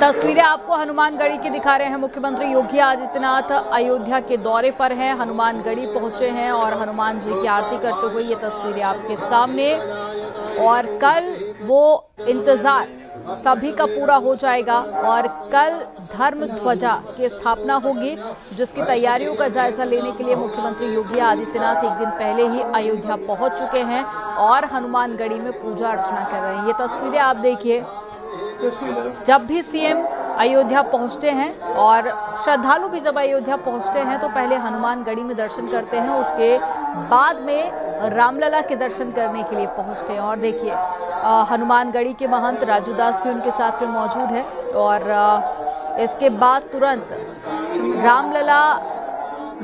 तस्वीरें आपको हनुमानगढ़ी की दिखा रहे हैं। मुख्यमंत्री योगी आदित्यनाथ अयोध्या के दौरे पर हैं, हनुमानगढ़ी पहुंचे हैं और हनुमान जी की आरती करते हुए ये तस्वीरें आपके सामने। और कल वो इंतजार सभी का पूरा हो जाएगा और कल धर्म ध्वजा की स्थापना होगी, जिसकी तैयारियों का जायजा लेने के लिए मुख्यमंत्री योगी आदित्यनाथ एक दिन पहले ही अयोध्या पहुंच चुके हैं और हनुमानगढ़ी में पूजा अर्चना कर रहे हैं। ये तस्वीरें आप देखिए। जब भी सीएम अयोध्या पहुंचते हैं और श्रद्धालु भी जब अयोध्या पहुंचते हैं तो पहले हनुमानगढ़ी में दर्शन करते हैं, उसके बाद में रामलला के दर्शन करने के लिए पहुंचते हैं। और देखिए हनुमानगढ़ी के महंत राजू दास भी उनके साथ में मौजूद है और इसके बाद तुरंत रामलला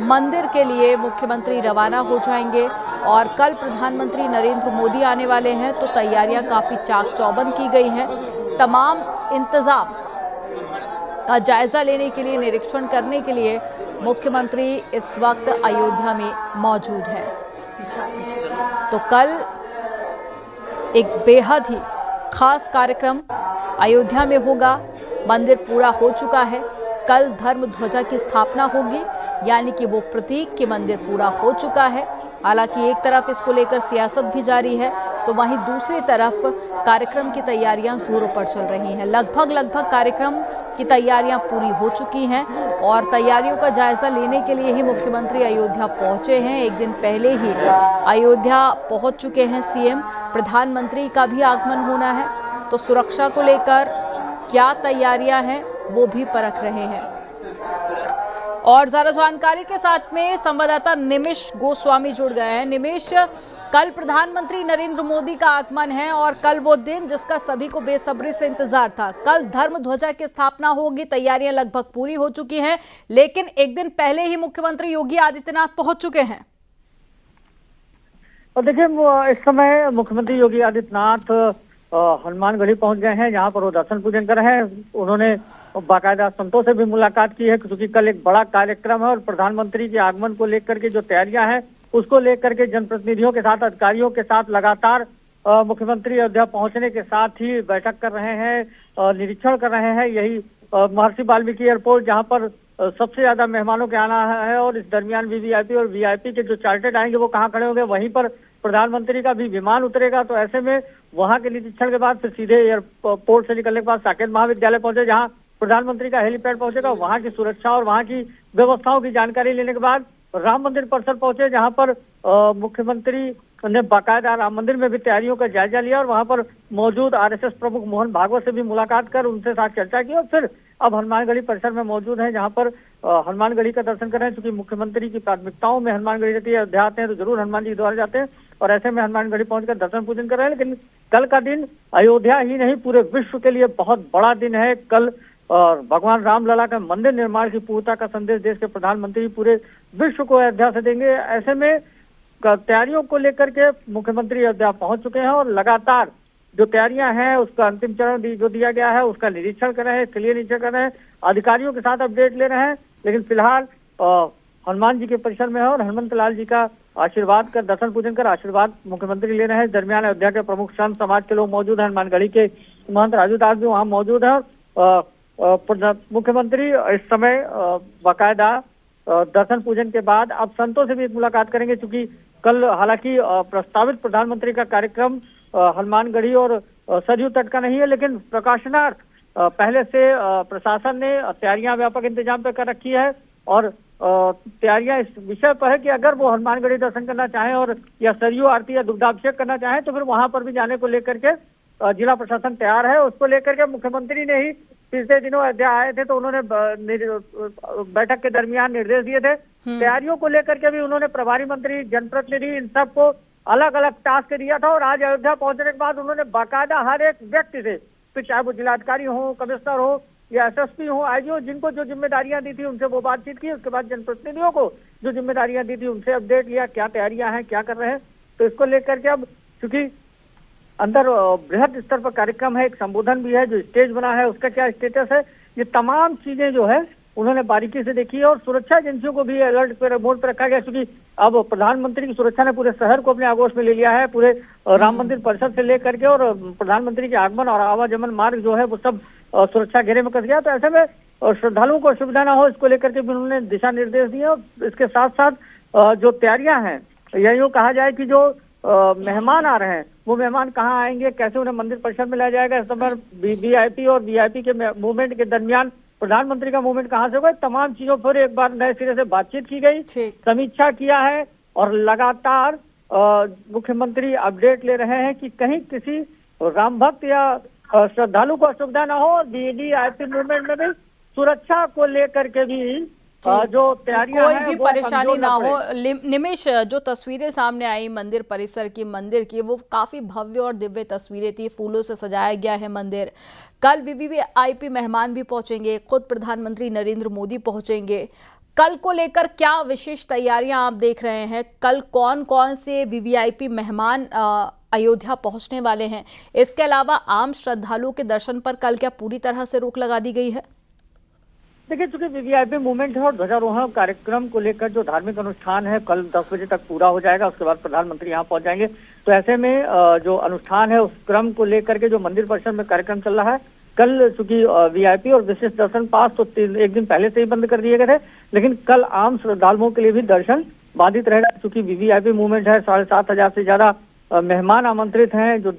मंदिर के लिए मुख्यमंत्री रवाना हो जाएंगे। और कल प्रधानमंत्री नरेंद्र मोदी आने वाले हैं तो तैयारियां काफ़ी चाक चौबंद की गई हैं। तमाम इंतजाम का जायजा लेने के लिए, निरीक्षण करने के लिए मुख्यमंत्री इस वक्त अयोध्या में मौजूद है। तो कल एक बेहद ही खास कार्यक्रम अयोध्या में होगा। मंदिर पूरा हो चुका है, कल धर्म ध्वजा की स्थापना होगी, यानी कि वो प्रतीक कि मंदिर पूरा हो चुका है। हालांकि एक तरफ इसको लेकर सियासत भी जारी है तो वहीं दूसरी तरफ कार्यक्रम की तैयारियां जोरों पर चल रही हैं। लगभग कार्यक्रम की तैयारियां पूरी हो चुकी हैं और तैयारियों का जायजा लेने के लिए ही मुख्यमंत्री अयोध्या पहुंचे हैं। एक दिन पहले ही अयोध्या पहुंच चुके हैं सीएम। प्रधानमंत्री का भी आगमन होना है तो सुरक्षा को लेकर क्या तैयारियां हैं वो भी परख रहे हैं। और ज्यादा जानकारी के साथ में संवाददाता निमिष गोस्वामी जुड़ गए हैं। निमिष, कल प्रधानमंत्री नरेंद्र मोदी का आगमन है और कल वो दिन जिसका सभी को बेसब्री से इंतजार था। कल धर्म ध्वजा की स्थापना होगी, तैयारियां लगभग पूरी हो चुकी हैं, लेकिन एक दिन पहले ही मुख्यमंत्री योगी आदित्यनाथ पहुंच चुके हैं। और देखिए, इस समय मुख्यमंत्री योगी आदित्यनाथ हनुमानगढ़ी पहुंच गए हैं, जहां पर वो दर्शन पूजन कर रहे हैं। उन्होंने बाकायदा संतों से भी मुलाकात की है, क्योंकि कल एक बड़ा कार्यक्रम है और प्रधानमंत्री के आगमन को लेकर के जो तैयारियां हैं उसको लेकर के जनप्रतिनिधियों के साथ, अधिकारियों के साथ लगातार मुख्यमंत्री अयोध्या पहुंचने के साथ ही बैठक कर रहे हैं, निरीक्षण कर रहे हैं। यही महर्षि वाल्मीकि एयरपोर्ट, जहां पर सबसे ज्यादा मेहमानों के आना है और इस दरमियान वीवीआईपी और वीआईपी के जो चार्टेड आएंगे वो कहाँ खड़े होंगे, वहीं पर प्रधानमंत्री का भी विमान उतरेगा। तो ऐसे में वहां के निरीक्षण के बाद फिर सीधे एयरपोर्ट से निकलने के बाद साकेत महाविद्यालय पहुंचे, जहां प्रधानमंत्री का हेलीपैड पहुंचेगा। वहां की सुरक्षा और वहां की व्यवस्थाओं की जानकारी लेने के बाद राम मंदिर परिसर पहुंचे, जहां पर मुख्यमंत्री ने बाकायदा राम मंदिर में भी तैयारियों का जायजा लिया और वहां पर मौजूद आरएसएस प्रमुख मोहन भागवत से भी मुलाकात कर उनसे साथ चर्चा की। और फिर अब हनुमानगढ़ी परिसर में मौजूद हैं, जहां पर हनुमानगढ़ी का दर्शन कर रहे हैं। क्योंकि मुख्यमंत्री की प्राथमिकताओं में हनुमानगढ़ी रहती है, अयोध्या आते हैं तो जरूर हनुमान जी के द्वारा जाते हैं और ऐसे में हनुमानगढ़ी पहुंचकर दर्शन पूजन कर रहे हैं। लेकिन कल का दिन अयोध्या ही नहीं, पूरे विश्व के लिए बहुत बड़ा दिन है। कल और भगवान रामलला का मंदिर निर्माण की पूर्णता का संदेश देश के प्रधानमंत्री पूरे विश्व को अयोध्या से देंगे। ऐसे में तैयारियों को लेकर के मुख्यमंत्री अयोध्या पहुंच चुके हैं और लगातार जो तैयारियां हैं उसका अंतिम चरण जो दिया गया है उसका निरीक्षण कर रहे हैं, क्लियर निरीक्षण कर रहे हैं, अधिकारियों के साथ अपडेट ले रहे हैं। लेकिन फिलहाल हनुमान जी के परिसर में है और हनुमंत लाल जी का आशीर्वाद कर, दर्शन पूजन कर आशीर्वाद मुख्यमंत्री ले रहे हैं। दरमियान अयोध्या के प्रमुख संत समाज के लोग मौजूद हैं, हनुमानगढ़ी के महंत राजू दास भी वहाँ मौजूद है। मुख्यमंत्री इस समय बाकायदा दर्शन पूजन के बाद अब संतों से भी मुलाकात करेंगे, क्योंकि कल हालांकि प्रस्तावित प्रधानमंत्री का कार्यक्रम हनुमानगढ़ी और सरयू तट का नहीं है, लेकिन प्रकाशनार्थ पहले से प्रशासन ने तैयारियां व्यापक इंतजाम पे कर रखी है। और तैयारियां इस विषय पर है कि अगर वो हनुमानगढ़ी दर्शन करना चाहें और या सरयू आरती या दुग्धाभिषेक करना चाहें तो फिर वहां पर भी जाने को लेकर के जिला प्रशासन तैयार है। उसको लेकर के मुख्यमंत्री ने ही पिछले दिनों अयोध्या आए थे तो उन्होंने बैठक के दरमियान निर्देश दिए थे। तैयारियों को लेकर के भी उन्होंने प्रभारी मंत्री, जनप्रतिनिधि, इन सबको अलग अलग टास्क दिया था। और आज अयोध्या पहुंचने के बाद उन्होंने बाकायदा हर एक व्यक्ति से, फिर चाहे वो जिलाधिकारी हो, कमिश्नर हो या एसएसपी हो, आईजी हो, जिनको जो जिम्मेदारियां दी थी उनसे वो बातचीत की। उसके बाद जनप्रतिनिधियों को जो जिम्मेदारियां दी थी उनसे अपडेट लिया, क्या तैयारियां हैं, क्या कर रहे हैं। तो इसको लेकर के अब चूंकि अंदर बृहद स्तर पर कार्यक्रम है, एक संबोधन भी है, जो स्टेज बना है उसका क्या स्टेटस है, ये तमाम चीजें जो है उन्होंने बारीकी से देखी है। और सुरक्षा एजेंसियों को भी अलर्ट पर, मोड पर रखा गया, क्योंकि अब प्रधानमंत्री की सुरक्षा ने पूरे शहर को अपने आगोश में ले लिया है। पूरे राम मंदिर परिसर से लेकर के और प्रधानमंत्री के आगमन और आवागमन मार्ग जो है वो सब सुरक्षा घेरे में कस गया। तो ऐसे में श्रद्धालुओं को असुविधा ना हो, इसको लेकर के भी उन्होंने दिशा निर्देश दिए। और इसके साथ साथ जो तैयारियां हैं, या यूँ कहा जाए कि जो मेहमान आ रहे हैं वो मेहमान कहाँ आएंगे, कैसे उन्हें मंदिर परिसर में लाया जाएगा, इस समय वीआईपी और वीआईपी के मूवमेंट के दरमियान प्रधानमंत्री का मूवमेंट कहाँ से होगा, तमाम चीजों पर एक बार नए सिरे से बातचीत की गई, समीक्षा किया है। और लगातार मुख्यमंत्री अपडेट ले रहे हैं कि कहीं किसी राम भक्त या श्रद्धालु को असुविधा ना हो। और वीआईपी मूवमेंट में भी सुरक्षा को लेकर के भी जो तैयारियां कोई हैं भी वो परेशानी ना हो। पड़े। निमिष, जो तस्वीरें सामने आई मंदिर परिसर की, मंदिर की, वो काफी भव्य और दिव्य तस्वीरें थी। फूलों से सजाया गया है मंदिर। कल वीवीआईपी मेहमान भी पहुंचेंगे, खुद प्रधानमंत्री नरेंद्र मोदी पहुंचेंगे। कल को लेकर क्या विशेष तैयारियां आप देख रहे हैं? कल कौन कौन से वीवीआईपी मेहमान अयोध्या पहुंचने वाले हैं? इसके अलावा आम श्रद्धालुओं के दर्शन पर कल क्या पूरी तरह से रोक लगा दी गई है? देखिए, चूंकि वीवीआईपी मूवमेंट है और ध्वजारोहण कार्यक्रम को लेकर जो धार्मिक अनुष्ठान है कल 10 बजे तक पूरा हो जाएगा। उसके बाद प्रधानमंत्री यहाँ पहुंच जाएंगे। तो ऐसे में जो अनुष्ठान है उस क्रम को लेकर के जो मंदिर परिसर में कार्यक्रम चल रहा है, कल चूंकि वीआईपी और विशिष्ट दर्शन पास तो एक दिन पहले से ही बंद कर दिए गए थे, लेकिन कल आम श्रद्धालुओं के लिए भी दर्शन बाधित रहेगा। चूंकि वीवीआईपी मूवमेंट है, 7,500 से ज्यादा मेहमान आमंत्रित हैं जो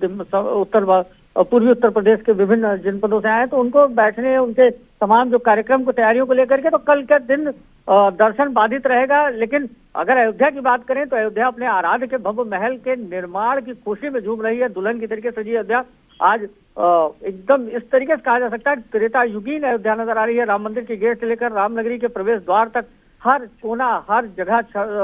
पूर्वी उत्तर प्रदेश के विभिन्न जनपदों से आए, तो उनको बैठने, उनके तमाम जो कार्यक्रम को तैयारियों को लेकर के तो कल के दिन दर्शन बाधित रहेगा। लेकिन अगर अयोध्या की बात करें तो अयोध्या अपने आराध्य के भव्य महल के निर्माण की खुशी में झूम रही है। दुल्हन की तरीके से सजी अयोध्या आज एकदम इस तरीके से कहा जा सकता है त्रेता युगीन अयोध्या नजर आ रही है। राम मंदिर के गेट से लेकर रामनगरी के प्रवेश द्वार तक हर कोना, हर जगह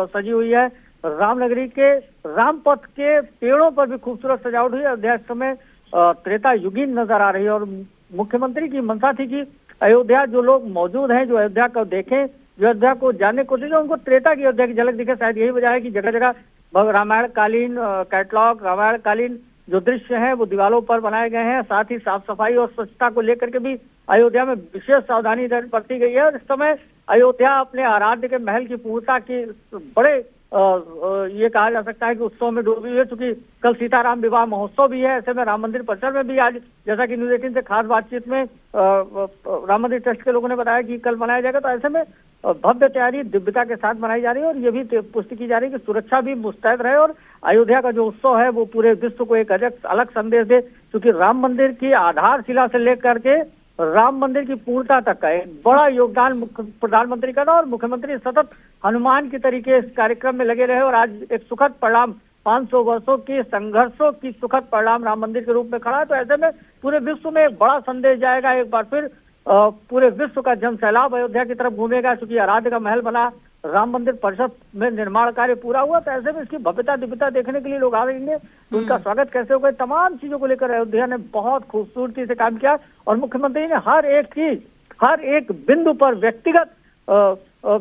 सजी हुई है। रामनगरी के रामपथ के पेड़ों पर भी खूबसूरत सजावट हुई है। अयोध्या इस समय त्रेता युगीन नजर आ रही है। और मुख्यमंत्री की मंशा थी कि अयोध्या जो लोग मौजूद हैं, जो अयोध्या को देखें, जो अयोध्या को जानने की कोशिश करें, उनको त्रेता की अयोध्या की झलक दिखे। शायद यही वजह है कि जगह जगह रामायण कालीन कैटलॉग, रामायण कालीन जो दृश्य हैं वो दीवारों पर बनाए गए हैं। साथ ही साफ सफाई और स्वच्छता को लेकर के भी अयोध्या में विशेष सावधानी बरती गई है। और इस समय अयोध्या अपने आराध्य के महल की पूर्णता की बड़े ये कहा जा सकता है कि उत्सव में डूबी हुई है। क्योंकि कल सीताराम विवाह महोत्सव भी है। ऐसे में राम मंदिर परिसर में भी आज, जैसा कि न्यूज 18 से खास बातचीत में राम मंदिर ट्रस्ट के लोगों ने बताया कि कल मनाया जाएगा। तो ऐसे में भव्य तैयारी दिव्यता के साथ मनाई जा रही है। और ये भी पुष्टि की जा रही है कि सुरक्षा भी मुस्तैद रहे और अयोध्या का जो उत्सव है वो पूरे विश्व को एक अलग संदेश दे। क्योंकि राम मंदिर की आधारशिला से लेकर के राम मंदिर की पूर्णता तक का एक बड़ा योगदान प्रधानमंत्री का था। और मुख्यमंत्री सतत हनुमान की तरीके इस कार्यक्रम में लगे रहे। और आज एक सुखद परिणाम, 500 वर्षों की संघर्षों की सुखद परिणाम राम मंदिर के रूप में खड़ा है। तो ऐसे में पूरे विश्व में एक बड़ा संदेश जाएगा। एक बार फिर पूरे विश्व का जन सैलाब अयोध्या की तरफ घूमेगा। क्योंकि आराध्य का महल बना, राम मंदिर परिसर में निर्माण कार्य पूरा हुआ। तो ऐसे में इसकी भव्यता दिव्यता देखने के लिए लोग आ रहेंगे। तो उनका स्वागत कैसे होगा, तमाम चीजों को लेकर अयोध्या ने बहुत खूबसूरती से काम किया। और मुख्यमंत्री ने हर एक चीज, हर एक बिंदु पर व्यक्तिगत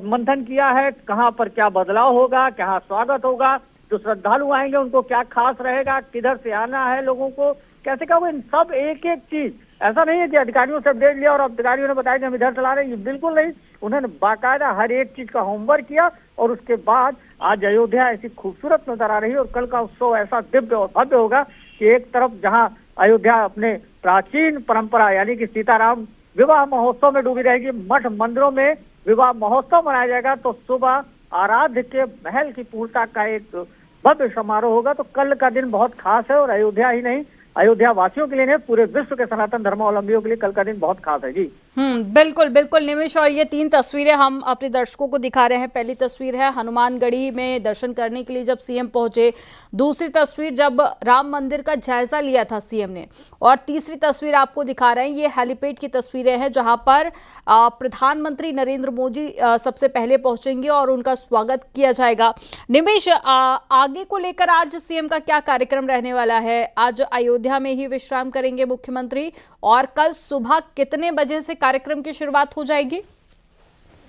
मंथन किया है। कहाँ पर क्या बदलाव होगा, क्या स्वागत होगा, जो श्रद्धालु आएंगे उनको क्या खास रहेगा, किधर से आना है लोगों को, कैसे क्या होगा, इन सब एक एक चीज। ऐसा नहीं है कि अधिकारियों से अपडेट लिया और अधिकारियों ने बताया कि हम इधर चला रहे हैं, बिल्कुल नहीं। उन्होंने बाकायदा हर एक चीज का होमवर्क किया। और उसके बाद आज अयोध्या ऐसी खूबसूरत नजर आ रही है। और कल का उत्सव ऐसा दिव्य और भव्य होगा कि एक तरफ जहां अयोध्या अपने प्राचीन परंपरा यानी कि सीताराम विवाह महोत्सव में डूबी रहेगी, मठ मंदिरों में विवाह महोत्सव मनाया जाएगा, तो सुबह आराध्य के महल की पूर्णता का एक भव्य समारोह होगा। तो कल का दिन बहुत खास है। और अयोध्या ही नहीं, अयोध्या वासियों के लिए नहीं, पूरे विश्व के सनातन धर्मावलंबियों के लिए कल का दिन बहुत खास है। जी बिल्कुल बिल्कुल निमिष। और ये 3 तस्वीरें हम अपने दर्शकों को दिखा रहे हैं। पहली तस्वीर है हनुमानगढ़ी में दर्शन करने के लिए जब सीएम पहुंचे, दूसरी तस्वीर जब राम मंदिर का जायजा लिया था सीएम ने, और तीसरी तस्वीर आपको दिखा रहे हैं ये हेलीपैड की तस्वीरें हैं जहां पर प्रधानमंत्री नरेंद्र मोदी सबसे पहले पहुंचेंगे और उनका स्वागत किया जाएगा। निमिष, आगे को लेकर आज सीएम का क्या कार्यक्रम रहने वाला है? आज अयोध्या में ही विश्राम करेंगे मुख्यमंत्री, और कल सुबह कितने बजे से कार्यक्रम की शुरुआत हो जाएगी?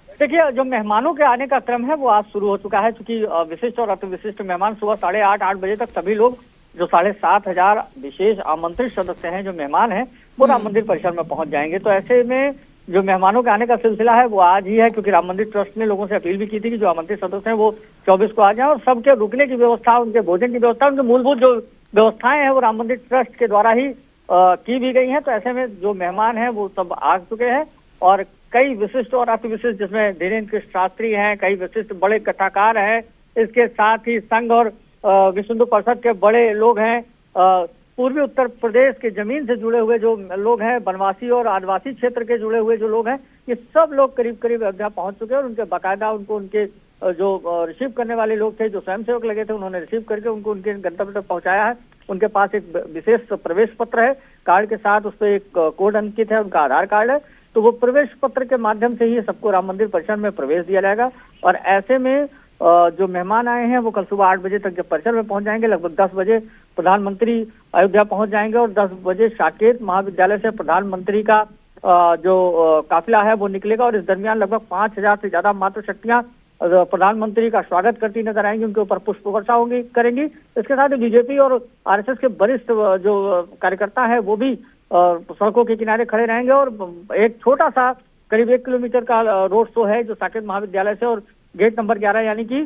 देखिए, जो मेहमानों के आने का क्रम है वो आज शुरू हो चुका है। क्योंकि विशिष्ट और अति विशिष्ट मेहमान सुबह 8:30 बजे तक सभी लोग, जो 7,500 विशेष आमंत्रित सदस्य हैं, जो मेहमान हैं, वो राम मंदिर परिसर में पहुंच जाएंगे। तो ऐसे में जो मेहमानों के आने का सिलसिला है वो आज ही है। क्योंकि राम मंदिर ट्रस्ट ने लोगों से अपील भी की थी कि जो आमंत्रित सदस्य हैं वो 24 को आ जाएं। और सबके रुकने की व्यवस्था, उनके भोजन की व्यवस्था, उनकी मूलभूत जो व्यवस्थाएं हैं वो राम मंदिर ट्रस्ट के द्वारा ही की भी गई हैं। तो ऐसे में जो मेहमान हैं वो सब आ चुके हैं और कई विशिष्ट और अति विशिष्ट, जिसमें धीरेन्द्र कृष्ण शास्त्री हैं, कई विशिष्ट बड़े कथाकार हैं, इसके साथ ही संघ और विश्व हिंदू परिषद के बड़े लोग हैं, पूर्वी उत्तर प्रदेश के जमीन से जुड़े हुए जो लोग हैं, वनवासी और आदिवासी क्षेत्र के जुड़े हुए जो लोग हैं, ये सब लोग करीब करीब अयोध्या पहुंच चुके हैं और उनके बाकायदा उनके जो रिसीव करने वाले लोग थे, जो स्वयंसेवक लगे थे, उन्होंने रिसीव करके उनको उनके गंतव्य तक पहुंचाया है। उनके पास एक विशेष प्रवेश पत्र है, कार्ड के साथ उस पर एक कोड अंकित है, उनका आधार कार्ड है। तो वो प्रवेश पत्र के माध्यम से ही सबको राम मंदिर परिसर में प्रवेश दिया जाएगा। और ऐसे में जो मेहमान आए हैं वो कल सुबह 8 बजे तक जब परिसर में पहुंच जाएंगे, लगभग 10 बजे प्रधानमंत्री अयोध्या पहुंच जाएंगे और 10 बजे साकेत महाविद्यालय से प्रधानमंत्री का जो काफिला है वो निकलेगा। और इस दरमियान लगभग 5000 से ज्यादा मातृशक्तियां प्रधानमंत्री का स्वागत करती नजर आएंगी, उनके ऊपर पुष्प वर्षा होगी करेंगी। इसके साथ ही बीजेपी और आरएसएस के वरिष्ठ जो कार्यकर्ता है वो भी सड़कों के किनारे खड़े रहेंगे और एक छोटा सा करीब 1 किलोमीटर का रोड शो है जो साकेत महाविद्यालय से और गेट नंबर 11 यानी कि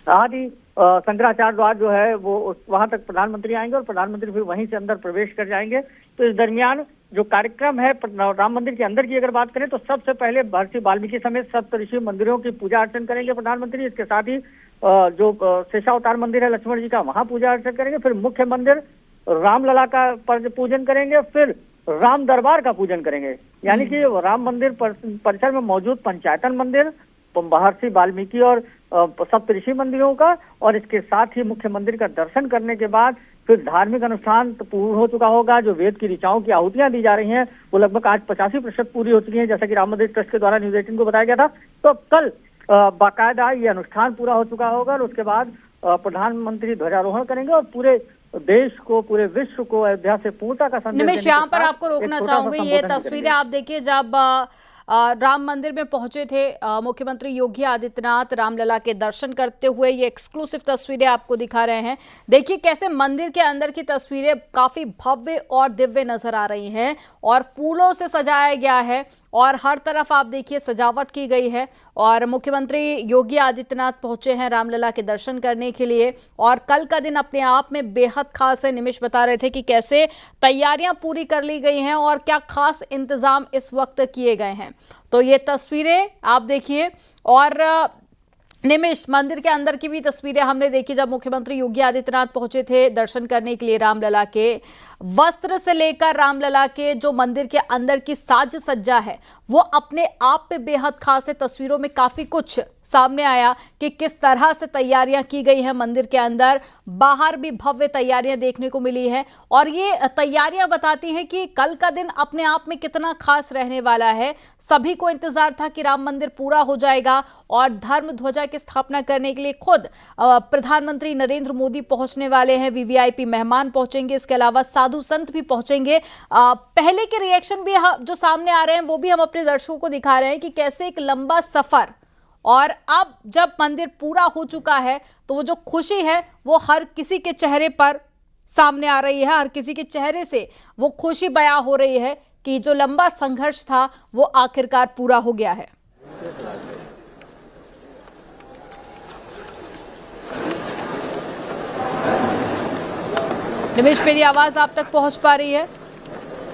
आदि शंकराचार्य द्वार जो है वो वहां तक प्रधानमंत्री आएंगे और प्रधानमंत्री फिर वहीं से अंदर प्रवेश कर जाएंगे। तो इस दरमियान जो कार्यक्रम है राम मंदिर के अंदर की अगर बात करें तो सबसे पहले महर्षि वाल्मीकि समेत सप्तऋषि मंदिरों की पूजा अर्चन करेंगे प्रधानमंत्री। इसके साथ ही जो शेषावतार मंदिर है लक्ष्मण जी का, वहां पूजा अर्चन करेंगे। फिर मुख्य मंदिर रामलला का पूजन करेंगे, फिर राम दरबार का पूजन करेंगे, यानी कि राम मंदिर परिसर में मौजूद पंचायतन मंदिर, महर्षि वाल्मीकि और सप्तऋषि मंदिरों का, और इसके साथ ही मुख्य मंदिर का दर्शन करने के बाद फिर धार्मिक अनुष्ठान तो पूर्ण हो चुका होगा। जो वेद की ऋचाओं की आहुतियां दी जा रही हैं वो लगभग आज 85% पूरी हो चुकी हैं, जैसा कि राम मंदिर ट्रस्ट के द्वारा न्यूज 18 को बताया गया था। तो अब कल बाकायदा ये अनुष्ठान पूरा हो चुका होगा और उसके बाद प्रधानमंत्री ध्वजारोहण करेंगे और पूरे देश को, पूरे विश्व को अयोध्या से पूर्णता का संदेश। निमिष, यहाँ पर आपको रोकना चाहूंगी। ये तस्वीरें आप देखिए जब राम मंदिर में पहुंचे थे मुख्यमंत्री योगी आदित्यनाथ रामलला के दर्शन करते हुए, ये एक्सक्लूसिव तस्वीरें आपको दिखा रहे हैं। देखिए कैसे मंदिर के अंदर की तस्वीरें काफी भव्य और दिव्य नजर आ रही हैं और फूलों से सजाया गया है और हर तरफ आप देखिए सजावट की गई है। और मुख्यमंत्री योगी आदित्यनाथ पहुंचे हैं रामलला के दर्शन करने के लिए और कल का दिन अपने आप में बेहद खास है। निमिष बता रहे थे कि कैसे तैयारियां पूरी कर ली गई हैं और क्या खास इंतजाम इस वक्त किए गए हैं। तो ये तस्वीरें आप देखिए और निमिष, मंदिर के अंदर की भी तस्वीरें हमने देखी जब मुख्यमंत्री योगी आदित्यनाथ पहुंचे थे दर्शन करने के लिए रामलला के। वस्त्र से लेकर रामलला के जो मंदिर के अंदर की साज सज्जा है वो अपने आप में बेहद खास है। तस्वीरों में काफी कुछ सामने आया कि किस तरह से तैयारियां की गई हैं मंदिर के अंदर, बाहर भी भव्य तैयारियां देखने को मिली है और ये तैयारियां बताती हैं कि कल का दिन अपने आप में कितना खास रहने वाला है। सभी को इंतजार था कि राम मंदिर पूरा हो जाएगा और धर्म ध्वजा की स्थापना करने के लिए खुद प्रधानमंत्री नरेंद्र मोदी पहुंचने वाले हैं, वीवीआईपी मेहमान पहुंचेंगे, इसके अलावा साधु संत भी पहुंचेंगे। पहले के रिएक्शन भी जो सामने आ रहे हैं वो भी हम अपने दर्शकों को दिखा रहे हैं कि कैसे एक लंबा सफर और अब जब मंदिर पूरा हो चुका है तो वो जो खुशी है वो हर किसी के चेहरे पर सामने आ रही है, हर किसी के चेहरे से वो खुशी बयां हो रही है कि जो लंबा संघर्ष था वो आखिरकार पूरा हो गया है। निमिष, मेरी आवाज आप तक पहुंच पा रही है?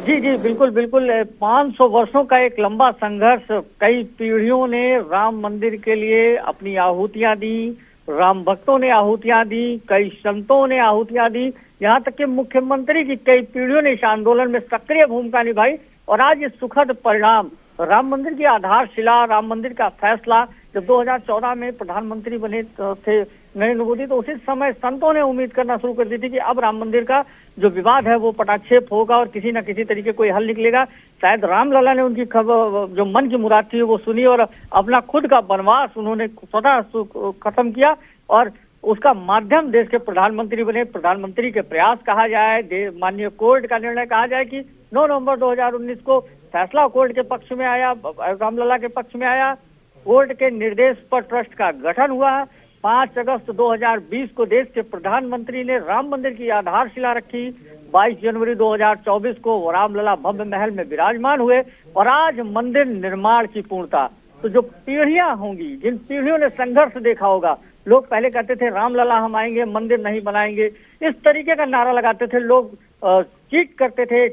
जी जी बिल्कुल बिल्कुल। 500 वर्षों का एक लंबा संघर्ष, कई पीढ़ियों ने राम मंदिर के लिए अपनी आहुतियां दी, राम भक्तों ने आहुतियां दी, कई संतों ने आहुतियां दी, यहाँ तक कि मुख्यमंत्री की कई पीढ़ियों ने इस आंदोलन में सक्रिय भूमिका निभाई। और आज ये सुखद परिणाम, राम मंदिर की आधारशिला, राम मंदिर का फैसला, जब 2014 में प्रधानमंत्री बने थे नरेंद्र मोदी तो उसी समय संतों ने उम्मीद करना शुरू कर दी थी कि अब राम मंदिर का जो विवाद है वो पटाक्षेप होगा और किसी न किसी तरीके कोई हल निकलेगा। शायद रामलला ने उनकी खबर, जो मन की मुराद थी वो सुनी और अपना खुद का वनवास उन्होंने स्वतः खत्म किया और उसका माध्यम देश के प्रधानमंत्री बने। प्रधानमंत्री के प्रयास कहा जाए, माननीय कोर्ट का निर्णय कहा जाए कि 9 नवंबर 2019 को फैसला कोर्ट के पक्ष में आया, रामलला के पक्ष में आया। कोर्ट के निर्देश पर ट्रस्ट का गठन हुआ। 5 अगस्त 2020 को देश के प्रधानमंत्री ने राम मंदिर की आधारशिला रखी। 22 जनवरी 2024 को रामलला भव्य महल में विराजमान हुए और आज मंदिर निर्माण की पूर्णता। तो जो पीढ़ियां होंगी, जिन पीढ़ियों ने संघर्ष देखा होगा, लोग पहले कहते थे रामलला हम आएंगे मंदिर नहीं बनाएंगे, इस तरीके का नारा लगाते थे लोग। चीट करते थे,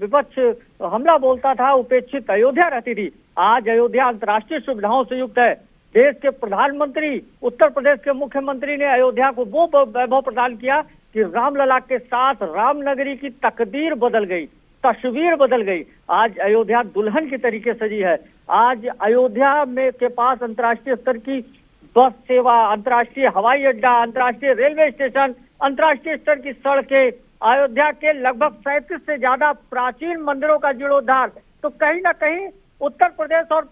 विपक्ष हमला बोलता था, उपेक्षित अयोध्या रहती थी। आज अयोध्या अंतर्राष्ट्रीय सुविधाओं से युक्त है। देश के प्रधानमंत्री, उत्तर प्रदेश के मुख्यमंत्री ने अयोध्या को वो वैभव प्रदान किया कि रामलला के साथ रामनगरी की तकदीर बदल गई, तस्वीर बदल गई। आज अयोध्या दुल्हन की तरीके सजी है। आज अयोध्या में के पास अंतर्राष्ट्रीय स्तर की बस सेवा, अंतर्राष्ट्रीय हवाई अड्डा, अंतर्राष्ट्रीय रेलवे स्टेशन, अंतर्राष्ट्रीय स्तर की सड़कें, अयोध्या के लगभग 37 से ज्यादा प्राचीन मंदिरों का जीर्णोद्धार। तो कहीं ना कहीं उत्तर प्रदेश और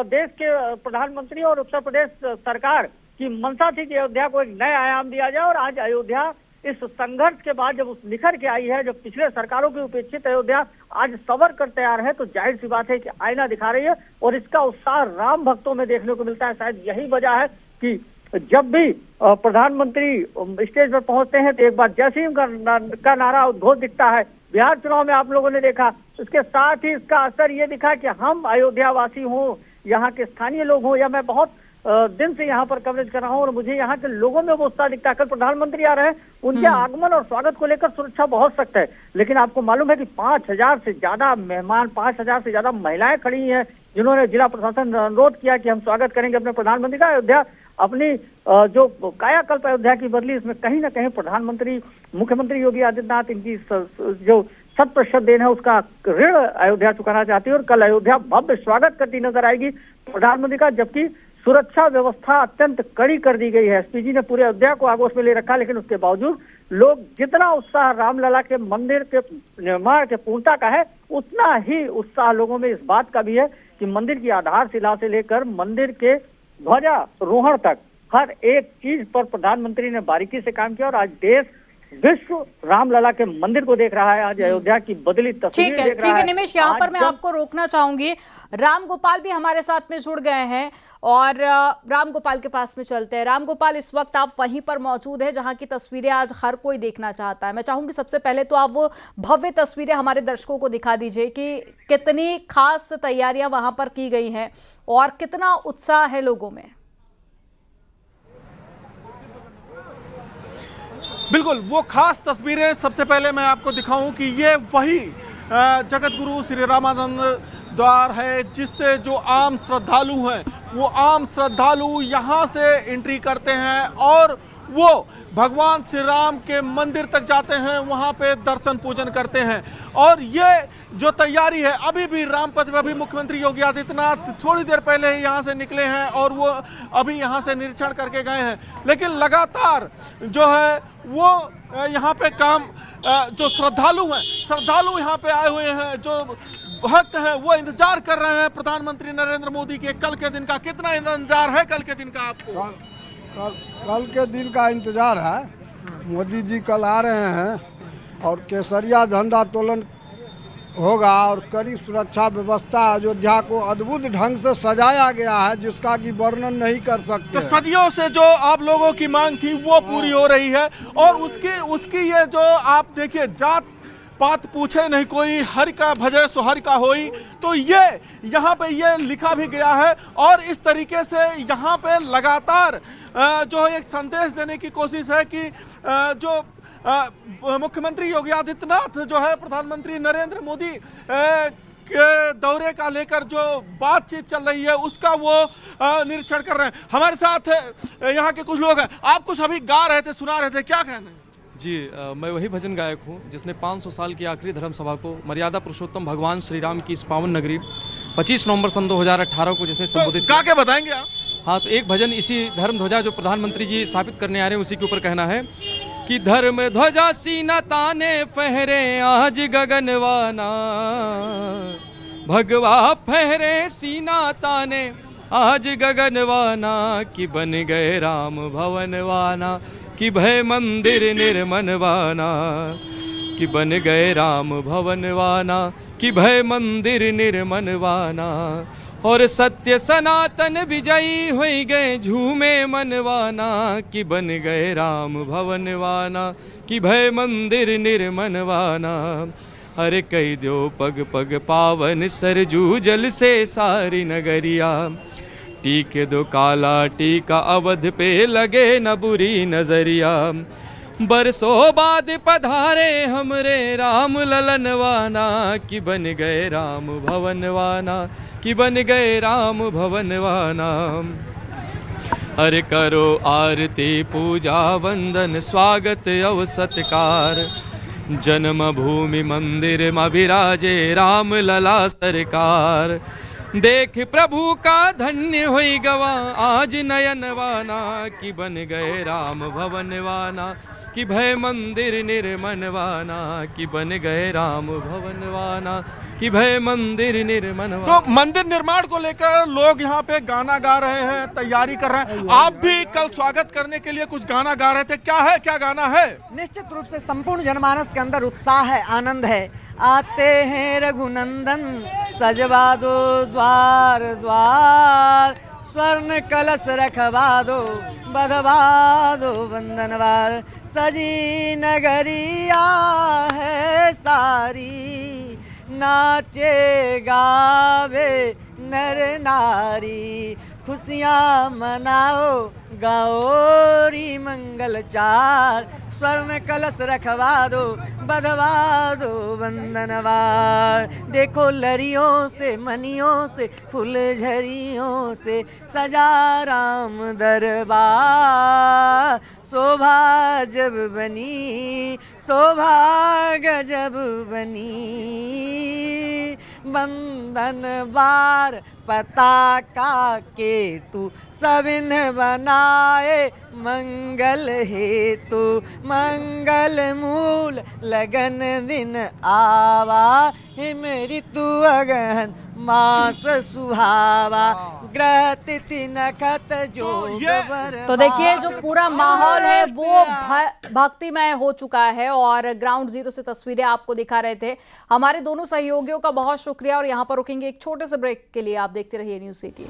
देश के प्रधानमंत्री और उत्तर प्रदेश सरकार की मंशा थी कि अयोध्या को एक नया आयाम दिया जाए। और आज अयोध्या इस संघर्ष के बाद जब निखर के आई है, जब पिछले सरकारों की उपेक्षित अयोध्या आज सवर कर तैयार है, तो जाहिर सी बात है कि आईना दिखा रही है। और इसका उत्साह राम भक्तों में देखने को मिलता है। शायद यही वजह है कि जब भी प्रधानमंत्री स्टेज पर पहुंचते हैं तो एक बार जय सिंह का नारा उद्घोष दिखता है। बिहार चुनाव में आप लोगों ने देखा, उसके साथ ही इसका असर ये दिखा कि हम अयोध्या वासी हों, यहाँ के स्थानीय लोग हों, या मैं बहुत दिन से यहाँ पर कवरेज कर रहा हूँ और मुझे यहाँ के लोगों में वो उत्साह दिखता है। कल प्रधानमंत्री आ रहे हैं, उनके आगमन और स्वागत को लेकर सुरक्षा बहुत सख्त है, लेकिन आपको मालूम है कि 5000 से ज्यादा मेहमान, 5000 से ज्यादा महिलाएं खड़ी हैं, जिन्होंने जिला प्रशासन अनुरोध किया कि हम स्वागत करेंगे अपने प्रधानमंत्री का। अयोध्या अपनी जो कायाकल्प अयोध्या की बदली, इसमें कहीं ना कहीं प्रधानमंत्री, मुख्यमंत्री योगी आदित्यनाथ, इनकी जो 100% देन है, उसका ऋण अयोध्या चुकाना चाहती है। और कल अयोध्या भव्य स्वागत करती नजर आएगी प्रधानमंत्री का, जबकि सुरक्षा व्यवस्था अत्यंत कड़ी कर दी गई है। एसपीजी ने पूरे अयोध्या को आगोश में ले रखा, लेकिन उसके बावजूद लोग जितना उत्साह रामलला के मंदिर के निर्माण के पूर्णता का है, उतना ही उत्साह लोगों में इस बात का भी है कि मंदिर की आधारशिला से लेकर मंदिर के ध्वजारोहण तक हर एक चीज पर प्रधानमंत्री ने बारीकी से काम किया। और आज देश विश्व रामलला के मंदिर को देख रहा है, आज अयोध्या की बदली तस्वीर देख रहा है। ठीक है निमिष, यहाँ पर मैं आपको रोकना चाहूंगी। राम गोपाल भी हमारे साथ में जुड़ गए हैं और राम गोपाल के पास में चलते हैं। राम गोपाल, इस वक्त आप वहीं पर मौजूद है जहां की तस्वीरें आज हर कोई देखना चाहता है। मैं चाहूंगी सबसे पहले तो आप वो भव्य तस्वीरें हमारे दर्शकों को दिखा दीजिए कि कितनी खास तैयारियां वहां पर की गई हैं और कितना उत्साह है लोगों में। बिल्कुल, वो खास तस्वीरें सबसे पहले मैं आपको दिखाऊं कि ये वही जगत गुरु श्री रामानंद द्वार है, जिससे जो आम श्रद्धालु हैं, वो आम श्रद्धालु यहाँ से एंट्री करते हैं और वो भगवान श्री राम के मंदिर तक जाते हैं, वहाँ पे दर्शन पूजन करते हैं। और ये जो तैयारी है, अभी भी रामपथ में, अभी मुख्यमंत्री योगी आदित्यनाथ थोड़ी देर पहले ही यहाँ से निकले हैं और वो अभी यहाँ से निरीक्षण करके गए हैं, लेकिन लगातार जो है वो यहाँ पे काम, जो श्रद्धालु यहाँ पे आए हुए हैं, जो भक्त हैं, वो इंतजार कर रहे हैं प्रधानमंत्री नरेंद्र मोदी के कल के दिन का। कितना इंतजार है कल के दिन का आपको? कल के दिन का इंतजार है। मोदी जी कल आ रहे हैं और केसरिया झंडा तोलन होगा और कड़ी सुरक्षा व्यवस्था अयोध्या को अद्भुत ढंग से सजाया गया है, जिसका कि वर्णन नहीं कर सकते। तो सदियों से जो आप लोगों की मांग थी वो पूरी हो रही है और उसकी ये जो आप देखिए, जात पात पूछे नहीं कोई, हरि का भजे सो हरि का होई, तो ये यहाँ पे ये लिखा भी गया है। और इस तरीके से यहाँ पे लगातार जो एक संदेश देने की कोशिश है कि जो मुख्यमंत्री योगी आदित्यनाथ जो है प्रधानमंत्री नरेंद्र मोदी के दौरे का लेकर जो बातचीत चल रही है, उसका वो निरीक्षण कर रहे हैं। हमारे साथ यहाँ के कुछ लोग हैं। आप कुछ अभी गा रहे थे, सुना रहे थे, क्या कहना है? जी, मैं वही भजन गायक हूँ जिसने 500 साल की आखिरी धर्म सभा को मर्यादा पुरुषोत्तम भगवान श्री राम की इस पावन नगरी 25 नवंबर सन 2018 को जिसने संबोधित गा के बताएंगे आप? हाँ, तो एक भजन इसी धर्म ध्वजा जो प्रधानमंत्री जी स्थापित करने आ रहे हैं उसी के ऊपर कहना है कि धर्म ध्वजा सीना ताने फहरे आज गगनवाना, भगवा फहरे सीना ताने आज गगनवाना, कि बन गए राम भवनवाना, कि भय मंदिर निर्मनवाना, कि बन गए राम भवनवाना, कि भय मंदिर निर्मनवाना, और सत्य सनातन विजयी होई गए झूमे मनवाना, कि बन गए राम भवनवाना, कि भय मंदिर निर्मनवाना। अरे कई दो पग पग पावन सरजू जल से सारी नगरिया, टीके दो काला टीका अवध पे लगे न बुरी नजरिया, बरसों बाद पधारे हमरे राम ललनवाना कि बन गए राम भवनवाना कि बन गए राम भवनवाना। हर करो आरती पूजा वंदन स्वागत अव सत्कार जन्मभूमि मंदिर में विराजे राम लला सरकार। देख प्रभु का धन्य होई गवा आज नयनवाना कि बन गए राम भवनवाना कि भय मंदिर निर्मनवाना कि बन गए राम भवनवाना कि भय मंदिर निर्मनवाना। तो मंदिर निर्माण को लेकर लोग यहाँ पे गाना गा रहे हैं, तैयारी कर रहे हैं। आप भी कल स्वागत करने के लिए कुछ गाना गा रहे थे, क्या गाना है? निश्चित रूप से संपूर्ण जनमानस के अंदर उत्साह है, आनंद है। आते हैं रघुनंदन सजवा दो द्वार द्वार, स्वर्ण कलश रखवा दो बधवा दो बंधनवार। सजी नगरिया है सारी, नाचे गावे नर नारी। खुशियाँ मनाओ गौरी मंगल चार, स्वर्ण कलश रखवा दो बधवा दो बंधनवार। देखो लरियों से मनियों से फुलझरियों से सजा राम दरबार। शोभा जब बनी शोभा गजब बनी, बंधन बार पताका केतु सविन बनाए मंगल हेतु। मंगल मूल लगन दिन आवा, हिम ऋतु अगहन मास सुहावा। ग्रह तिथि नखत जोग बर। तो देखिए जो पूरा माहौल है वो भक्तिमय हो चुका है और ग्राउंड जीरो से तस्वीरें आपको दिखा रहे थे। हमारे दोनों सहयोगियों का बहुत शुक्रिया और यहाँ पर रुकेंगे एक छोटे से ब्रेक के लिए। आप देखते रहिए न्यूज़ 18।